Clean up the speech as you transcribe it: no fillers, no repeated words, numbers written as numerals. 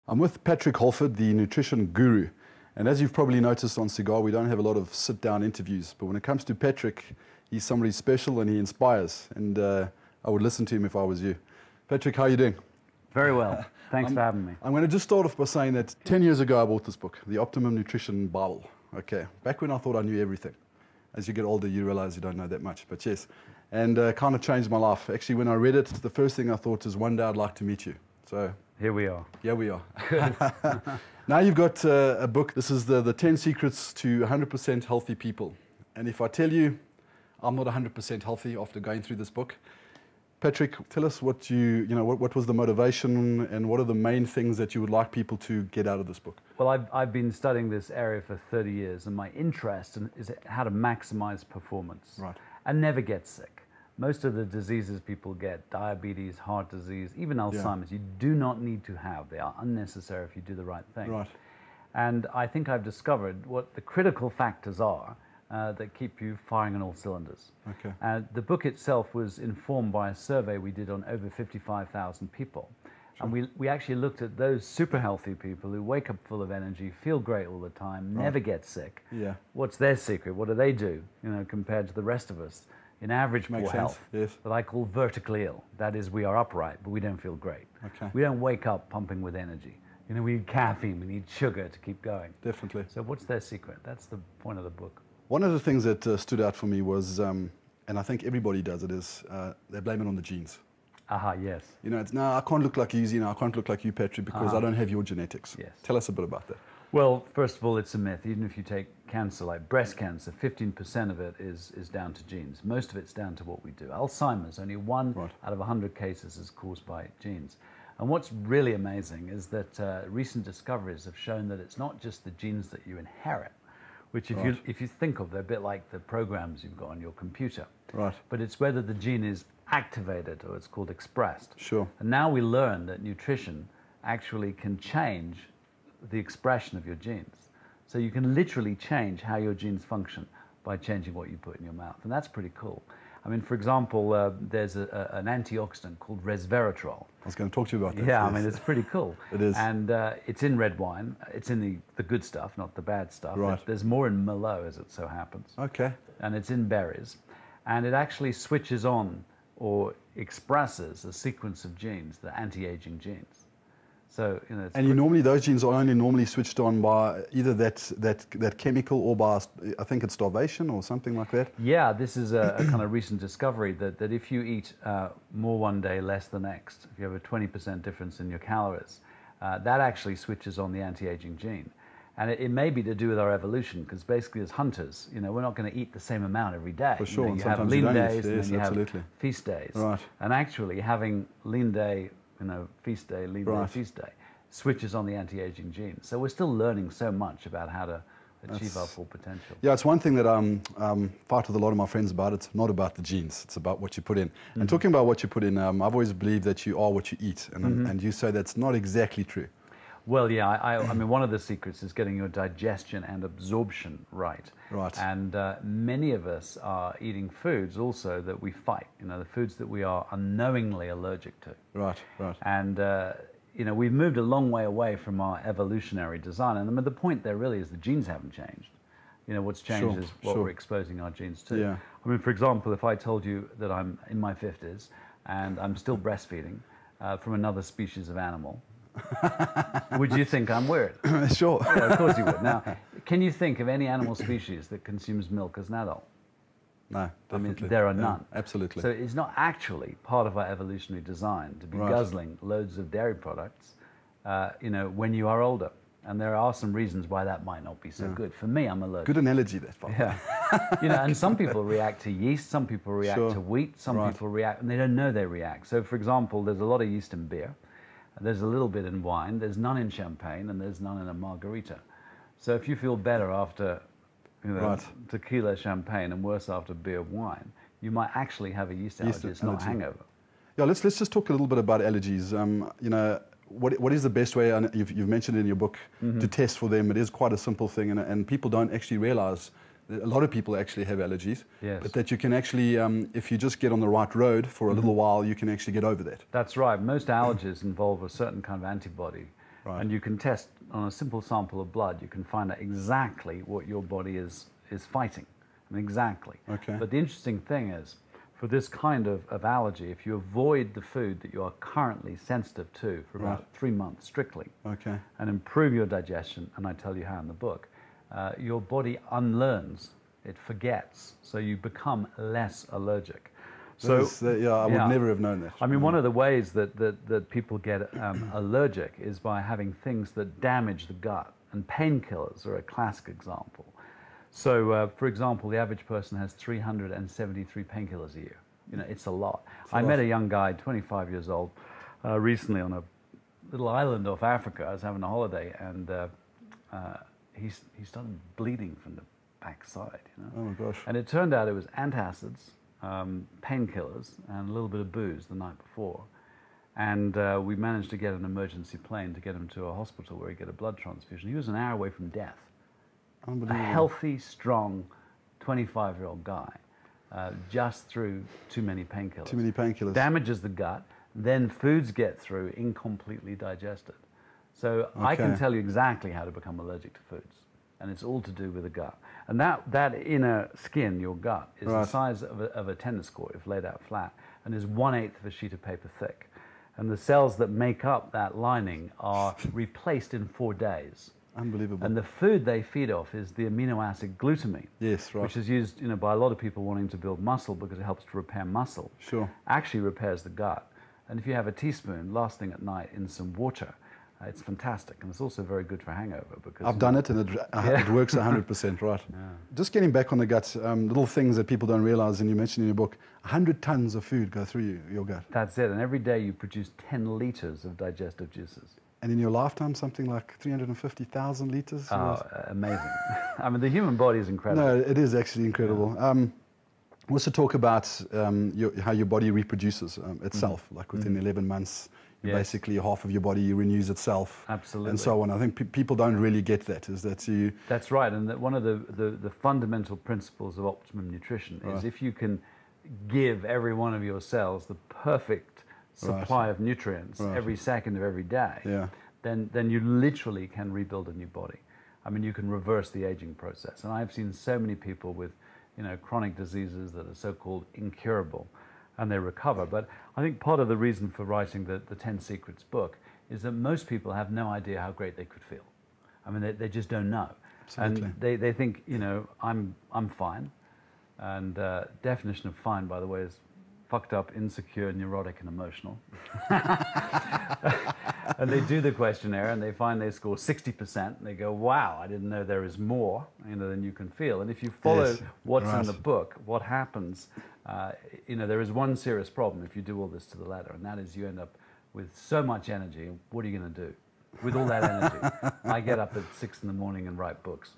I'm with Patrick Holford, the nutrition guru. And as you've probably noticed on Cigar, we don't have a lot of sit-down interviews. But when it comes to Patrick, he's somebody special and he inspires. And I would listen to him if I was you. Patrick, how are you doing? Very well. Thanks for having me. I'm going to just start off by saying that 10 years ago, I bought this book, The Optimum Nutrition Bible. Okay, back when I thought I knew everything. As you get older, you realize you don't know that much, but yes. And kind of changed my life. Actually, when I read it, the first thing I thought is one day I'd like to meet you. So here we are. Here we are. Now you've got a book. This is the 10 secrets to 100% healthy people. And if I tell you I'm not 100% healthy after going through this book, Patrick, tell us what what was the motivation and what are the main things that you would like people to get out of this book? Well, I've been studying this area for 30 years, and my interest is how to maximize performance and never get sick. Most of the diseases people get, diabetes, heart disease, even Alzheimer's, you do not need to have. They are unnecessary if you do the right thing. Right. And I think I've discovered what the critical factors are that keep you firing on all cylinders. Okay. The book itself was informed by a survey we did on over 55,000 people. Sure. And we actually looked at those super healthy people who wake up full of energy, feel great all the time, never get sick. Yeah. What's their secret? What do they do, compared to the rest of us in average poor health? Yes. That I call vertically ill. That is, we are upright, but we don't feel great. Okay. We don't wake up pumping with energy. We need caffeine, we need sugar to keep going. Definitely. So what's their secret? That's the point of the book. One of the things that stood out for me was, and I think everybody does it, is they blame it on the genes. Aha, yes. It's, no, I can't look like you, I can't look like you, Patrick, because I don't have your genetics. Yes. Tell us a bit about that. Well, first of all, it's a myth. Even if you take cancer, like breast cancer, 15% of it is down to genes. Most of it's down to what we do. Alzheimer's, only one out of 100 cases is caused by genes. And what's really amazing is that recent discoveries have shown that it's not just the genes that you inherit, which if you think of, they're a bit like the programs you've got on your computer. Right. But it's whether the gene is activated, or it's called expressed. Sure. And now we learn that nutrition actually can change the expression of your genes. So you can literally change how your genes function by changing what you put in your mouth. And that's pretty cool. I mean, for example, there's an antioxidant called resveratrol. I was going to talk to you about that. Yeah, yes. I mean, it's pretty cool. It is. And it's in red wine. It's in the good stuff, not the bad stuff. Right. There's more in Merlot, as it so happens. Okay. And it's in berries. And it actually switches on or expresses a sequence of genes, the anti-aging genes. So, and those genes are only normally switched on by either that chemical or by, I think it's starvation or something like that. Yeah, this is a kind of recent discovery that if you eat more one day, less the next, if you have a 20% difference in your calories, that actually switches on the anti-aging gene. And it may be to do with our evolution, because basically as hunters, we're not going to eat the same amount every day. For sure. You have lean days, and then you absolutely. have feast days. Right. And actually having lean day, feast day, lean day, feast day, switches on the anti-aging gene. So we're still learning so much about how to achieve our full potential. Yeah, it's one thing that I fight with a lot of my friends about. It's not about the genes, it's about what you put in. And talking about what you put in, I've always believed that you are what you eat, and you say that's not exactly true. Well, yeah, I mean, one of the secrets is getting your digestion and absorption right. Right. And many of us are eating foods also that we fight, the foods that we are unknowingly allergic to. Right, right. And, we've moved a long way away from our evolutionary design. And I mean, the point there really is the genes haven't changed. What's changed is what we're exposing our genes to. Yeah. I mean, for example, if I told you that I'm in my 50s and I'm still breastfeeding from another species of animal, would you think I'm weird? Sure. Yeah, of course you would. Now, can you think of any animal species that consumes milk as an adult? No, definitely. I mean, there are none. Absolutely. So it's not actually part of our evolutionary design to be guzzling loads of dairy products, when you are older. And there are some reasons why that might not be so good. For me, I'm allergic. Good analogy, that. Yeah. And some people react to yeast, some people react to wheat, some people react, and they don't know they react. So, for example, there's a lot of yeast in beer. There's a little bit in wine, there's none in champagne, and there's none in a margarita. So if you feel better after tequila, champagne, and worse after beer, wine, you might actually have a yeast allergy. It's not a hangover. Yeah, let's just talk a little bit about allergies. What is the best way, and you've mentioned it in your book, to test for them? It is quite a simple thing, and people don't actually realize that a lot of people actually have allergies, but that you can actually, if you just get on the right road for a little while, you can actually get over that. That's right. Most allergies involve a certain kind of antibody Right. And you can test on a simple sample of blood, you can find out exactly what your body is fighting. I mean, exactly. Okay. But the interesting thing is, for this kind of allergy, if you avoid the food that you are currently sensitive to for about 3 months strictly, Okay. and improve your digestion, and I tell you how in the book, your body unlearns, it forgets, so you become less allergic. So yeah, I would never have known that. I mean, one of the ways that people get allergic is by having things that damage the gut, and painkillers are a classic example. So, for example, the average person has 373 painkillers a year. You know, it's a lot. I met a young guy, 25 years old, recently on a little island off Africa. I was having a holiday, and he started bleeding from the backside, you know. Oh my gosh. And it turned out it was antacids, painkillers, and a little bit of booze the night before. And we managed to get an emergency plane to get him to a hospital where he get a blood transfusion. He was an hour away from death. A healthy, strong, 25-year-old guy, just through too many painkillers. Too many painkillers. Damages the gut, then foods get through incompletely digested. So I can tell you exactly how to become allergic to foods, and it's all to do with the gut. And that inner skin, your gut, is the size of a tennis court if laid out flat, and is 1/8 of a sheet of paper thick. And the cells that make up that lining are replaced in 4 days. Unbelievable. And the food they feed off is the amino acid glutamine. Yes, right. Which is used, you know, by a lot of people wanting to build muscle because it helps to repair muscle. Sure. Actually repairs the gut. And if you have a teaspoon last thing at night in some water, it's fantastic. And it's also very good for hangover because I've done it, and it works 100%, right? Yeah. Just getting back on the gut, little things that people don't realize, and you mentioned in your book, 100 tons of food go through your gut. That's it. And every day you produce 10 liters of digestive juices. And in your lifetime, something like 350,000 liters? Oh, amazing. I mean, the human body is incredible. No, it is actually incredible. Yeah. Also talk about how your body reproduces itself, like within 11 months. Basically, half of your body renews itself. Absolutely. And so on. I think people don't really get that, is that you... That's right. And that one of the fundamental principles of optimum nutrition is if you can give every one of your cells the perfect supply of nutrients every second of every day, then you literally can rebuild a new body. I mean, you can reverse the aging process. And I've seen so many people with, you know, chronic diseases that are so-called incurable, and they recover. But I think part of the reason for writing the 10 Secrets book is that most people have no idea how great they could feel. I mean, they just don't know. Absolutely. And they think, you know, I'm fine. And definition of fine, by the way, is fucked up, insecure, neurotic, and emotional. And they do the questionnaire, and they find they score 60%. And they go, wow, I didn't know there is more, you know, than you can feel. And if you follow what's in the book, what happens, you know, there is one serious problem if you do all this to the letter, and that is you end up with so much energy. What are you going to do with all that energy? I get up at 6 in the morning and write books.